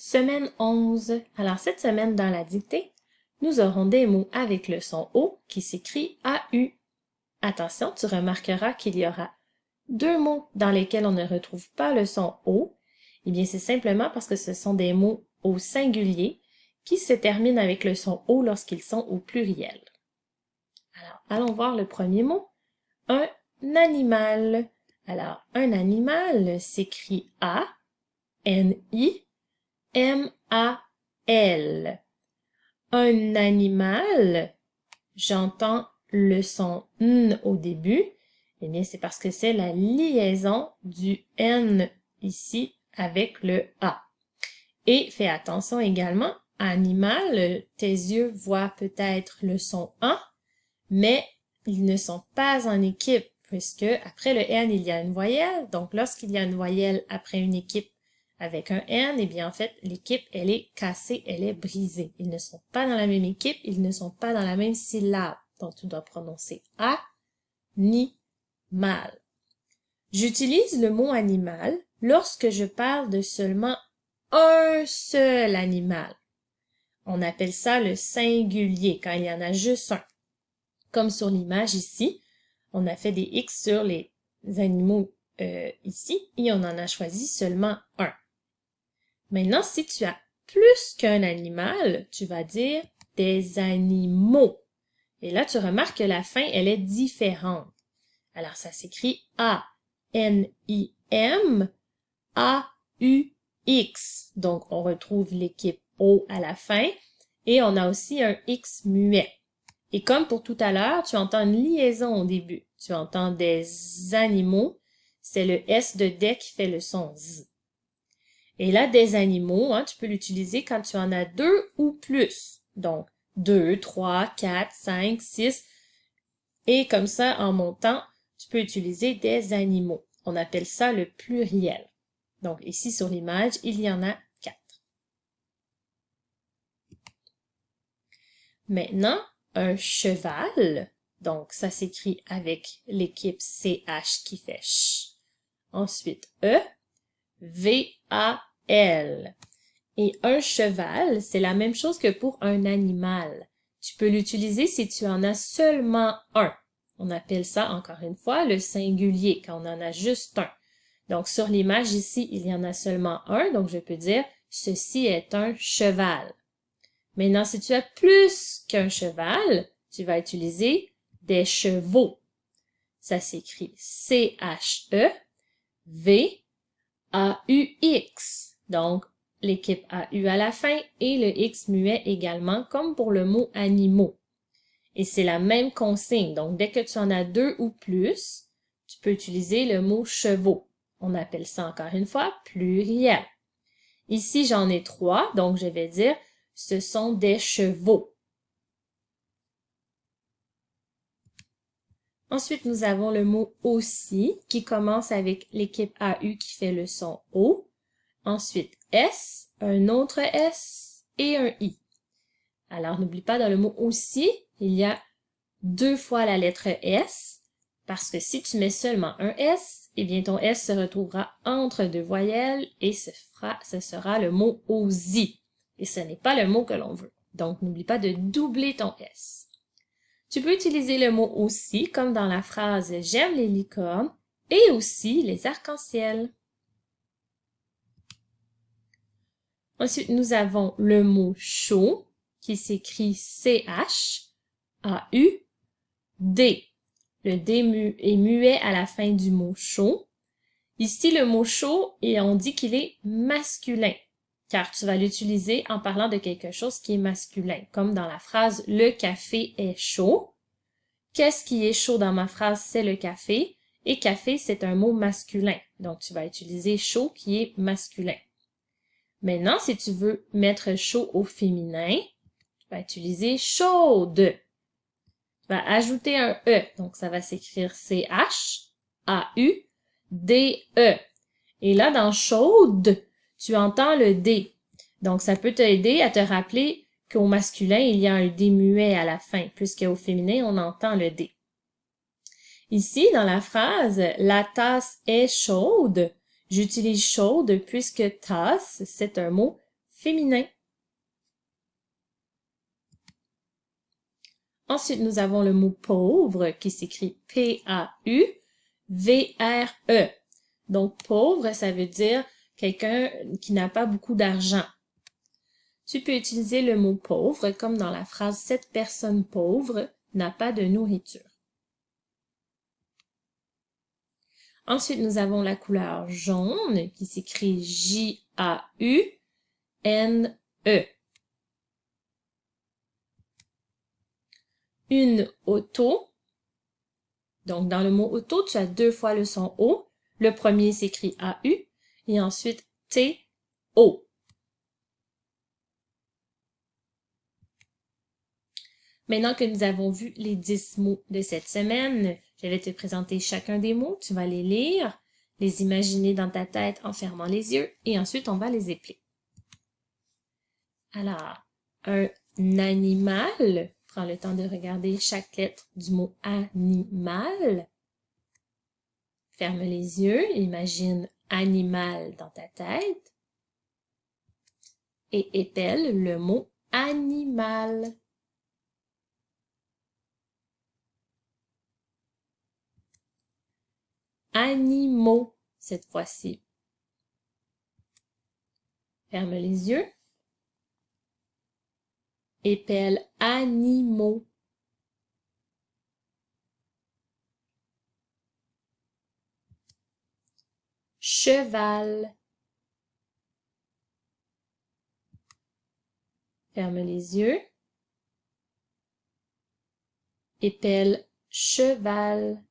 Semaine 11. Alors, cette semaine, dans la dictée, nous aurons des mots avec le son O qui s'écrit AU. Attention, tu remarqueras qu'il y aura deux mots dans lesquels on ne retrouve pas le son O. Eh bien, c'est simplement parce que ce sont des mots au singulier qui se terminent avec le son O lorsqu'ils sont au pluriel. Alors, allons voir le premier mot. Un animal. Alors, un animal s'écrit A-N-I. M-A-L. Un animal, j'entends le son N au début. Eh bien, c'est parce que c'est la liaison du N ici avec le A. Et fais attention également, animal, tes yeux voient peut-être le son A, mais ils ne sont pas en équipe, puisque après le N, il y a une voyelle. Donc, lorsqu'il y a une voyelle après une équipe avec un N, eh bien, en fait, l'équipe, elle est cassée, elle est brisée. Ils ne sont pas dans la même équipe, ils ne sont pas dans la même syllabe. Donc, tu dois prononcer A, ni, mal. J'utilise le mot animal lorsque je parle de seulement un seul animal. On appelle ça le singulier, quand il y en a juste un. Comme sur l'image ici, on a fait des X sur les animaux ici et on en a choisi seulement un. Maintenant, si tu as plus qu'un animal, tu vas dire des animaux. Et là, tu remarques que la fin, elle est différente. Alors, ça s'écrit A-N-I-M-A-U-X. Donc, on retrouve l'équipe O à la fin et on a aussi un X muet. Et comme pour tout à l'heure, tu entends une liaison au début. Tu entends des animaux. C'est le S de des qui fait le son Z. Et là, des animaux, tu peux l'utiliser quand tu en as deux ou plus. Donc, 2, 3, 4, 5, 6. Et comme ça, en montant, tu peux utiliser des animaux. On appelle ça le pluriel. Donc, ici sur l'image, il y en a 4. Maintenant, un cheval. Donc, ça s'écrit avec l'équipe CH qui fait ch. Ensuite, E, V-A-L. Et un cheval, c'est la même chose que pour un animal. Tu peux l'utiliser si tu en as seulement un. On appelle ça, encore une fois, le singulier, quand on en a juste un. Donc, sur l'image ici, il y en a seulement un, donc je peux dire « Ceci est un cheval ». Maintenant, si tu as plus qu'un cheval, tu vas utiliser des chevaux. Ça s'écrit C-H-E-V-A-U-X. Donc, l'équipe AU à la fin et le X muet également, comme pour le mot animaux. Et c'est la même consigne. Donc, dès que tu en as deux ou plus, tu peux utiliser le mot chevaux. On appelle ça encore une fois pluriel. Ici, j'en ai 3, donc je vais dire ce sont des chevaux. Ensuite, nous avons le mot aussi qui commence avec l'équipe AU qui fait le son O. Ensuite, S, un autre S et un I. Alors, n'oublie pas, dans le mot aussi, il y a 2 fois la lettre S, parce que si tu mets seulement un S, eh bien ton S se retrouvera entre deux voyelles et ce sera le mot aussi. Et ce n'est pas le mot que l'on veut. Donc, n'oublie pas de doubler ton S. Tu peux utiliser le mot aussi, comme dans la phrase « J'aime les licornes » et aussi les arcs-en-ciel. Ensuite, nous avons le mot chaud qui s'écrit C-H-A-U-D. Le D est muet à la fin du mot chaud. Ici, le mot chaud, et on dit qu'il est masculin, car tu vas l'utiliser en parlant de quelque chose qui est masculin, comme dans la phrase « Le café est chaud ». Qu'est-ce qui est chaud dans ma phrase? C'est le café. Et café, c'est un mot masculin. Donc, tu vas utiliser chaud qui est masculin. Maintenant, si tu veux mettre chaud au féminin, tu vas utiliser chaude. Tu vas ajouter un E. Donc, ça va s'écrire C-H-A-U-D-E. Et là, dans chaude, tu entends le D. Donc, ça peut t'aider à te rappeler qu'au masculin, il y a un D muet à la fin, puisqu'au féminin, on entend le D. Ici, dans la phrase « La tasse est chaude », j'utilise chaude puisque tasse, c'est un mot féminin. Ensuite, nous avons le mot pauvre qui s'écrit P-A-U-V-R-E. Donc, pauvre, ça veut dire quelqu'un qui n'a pas beaucoup d'argent. Tu peux utiliser le mot pauvre comme dans la phrase « Cette personne pauvre n'a pas de nourriture ». Ensuite, nous avons la couleur jaune qui s'écrit J-A-U-N-E. Une auto. Donc, dans le mot auto, tu as deux fois le son O. Le premier s'écrit A-U et ensuite T-O. Maintenant que nous avons vu les 10 mots de cette semaine, je vais te présenter chacun des mots. Tu vas les lire, les imaginer dans ta tête en fermant les yeux et ensuite on va les épeler. Alors, un animal. Prends le temps de regarder chaque lettre du mot animal. Ferme les yeux, imagine animal dans ta tête et épelle le mot animal. Animaux, cette fois-ci. Ferme les yeux. Épelle animaux. Cheval. Ferme les yeux. Épelle cheval.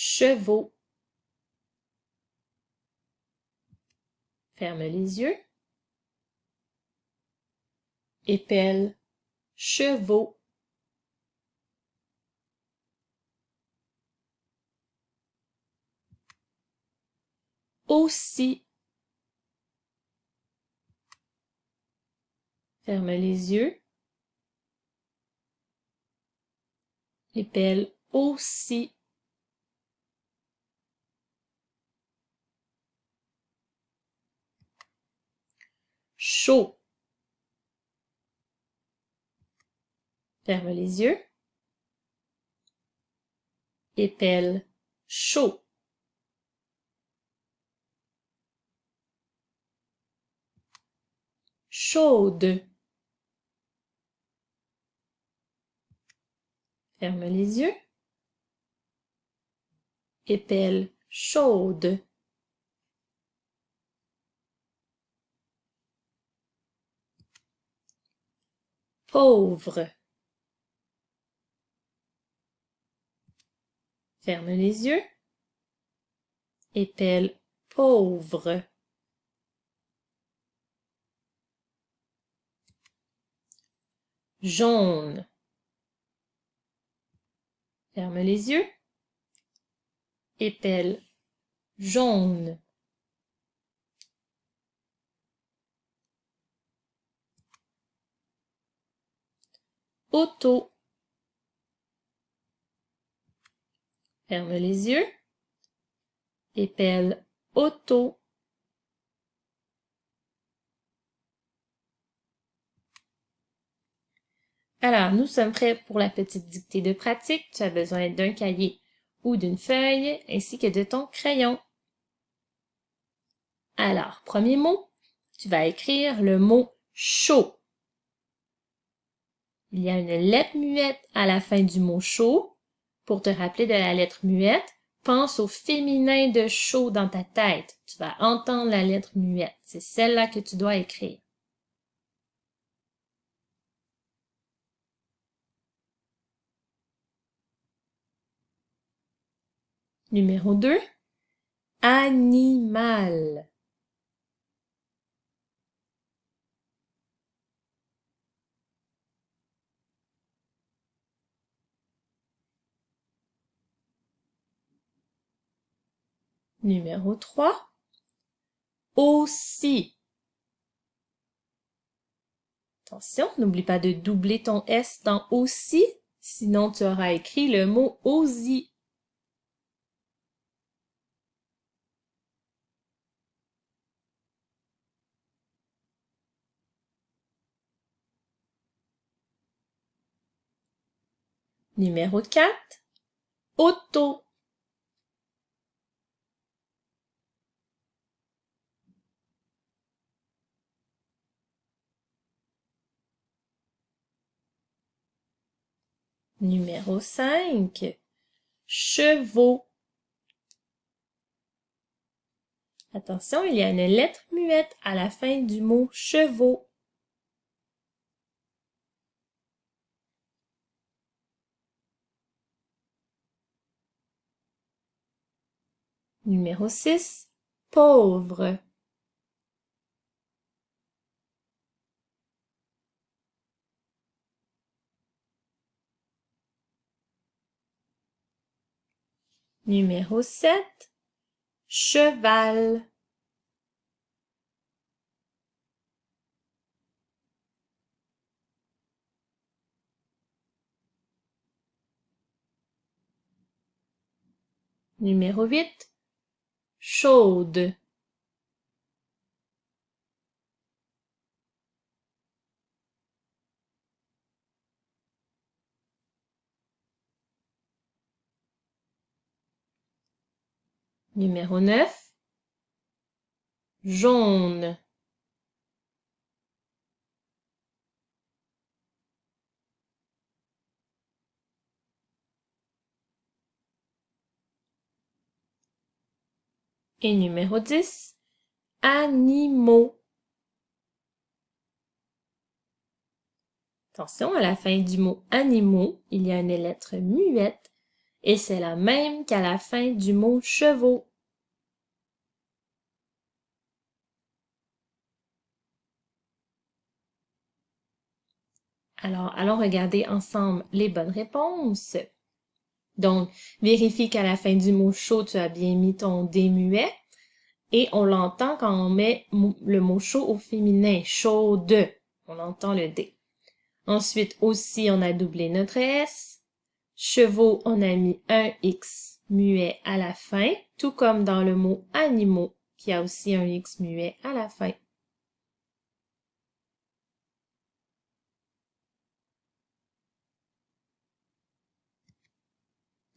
Chevaux. Ferme les yeux. Épelle chevaux. Aussi. Ferme les yeux. Épelle aussi. Chaud. Ferme les yeux. Épelle chaud. Chaude. Ferme les yeux. Épelle chaude. Pauvre. Ferme les yeux. Épelle pauvre. Jaune. Ferme les yeux. Épelle jaune. Auto. Ferme les yeux. Épelle auto. Alors, nous sommes prêts pour la petite dictée de pratique. Tu as besoin d'un cahier ou d'une feuille ainsi que de ton crayon. Alors, premier mot, tu vas écrire le mot chaud. Il y a une lettre muette à la fin du mot chaud. Pour te rappeler de la lettre muette, pense au féminin de chaud dans ta tête. Tu vas entendre la lettre muette. C'est celle-là que tu dois écrire. Numéro 2, animal. Numéro 3, aussi. Attention, n'oublie pas de doubler ton S dans aussi, Sinon, tu auras écrit le mot aussi. Numéro 4, auto. Numéro 5, chevaux. Attention, il y a une lettre muette à la fin du mot chevaux. Numéro 6, pauvre. Numéro 7, cheval. Numéro 8, chaude. Numéro 9, jaune. Et numéro 10, animaux. Attention, à la fin du mot animaux, il y a une lettre muette et c'est la même qu'à la fin du mot chevaux. Alors, allons regarder ensemble les bonnes réponses. Donc, vérifie qu'à la fin du mot chaud, tu as bien mis ton D muet. Et on l'entend quand on met le mot chaud au féminin, chaude. On entend le D. Ensuite, aussi, on a doublé notre S. Chevaux, on a mis un X muet à la fin, tout comme dans le mot animaux, qui a aussi un X muet à la fin.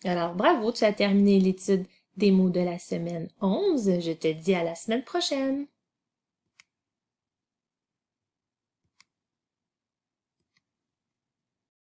Alors, bravo, tu as terminé l'étude des mots de la semaine 11. Je te dis à la semaine prochaine.